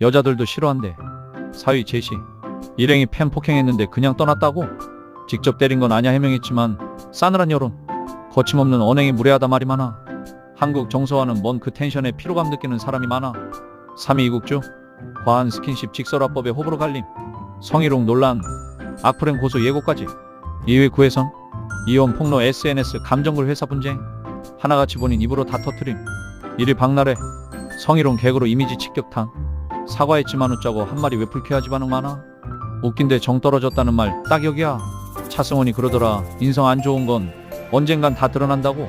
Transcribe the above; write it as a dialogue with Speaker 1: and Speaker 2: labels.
Speaker 1: 여자들도 싫어한대. 사위 제시. 일행이 팬 폭행했는데 그냥 떠났다고? 직접 때린 건 아냐 해명했지만 싸늘한 여론, 거침없는 언행이 무례하다 말이 많아. 한국 정서와는 먼 그 텐션에 피로감 느끼는 사람이 많아. 3위 이국주. 과한 스킨십 직설화법에 호불호 갈림. 성희롱 논란. 악플행 고소 예고까지. 2위 구혜선. 이혼 폭로 SNS 감정글 회사 분쟁. 하나같이 본인 입으로 다 터트림. 1위 박나래. 성희롱 개그로 이미지 직격탄. 사과했지만 웃자고 한 말이 왜 불쾌하지 반응 많아. 웃긴데 정 떨어졌다는 말 딱 여기야. 차승원이 그러더라. 인성 안 좋은 건 언젠간 다 드러난다고.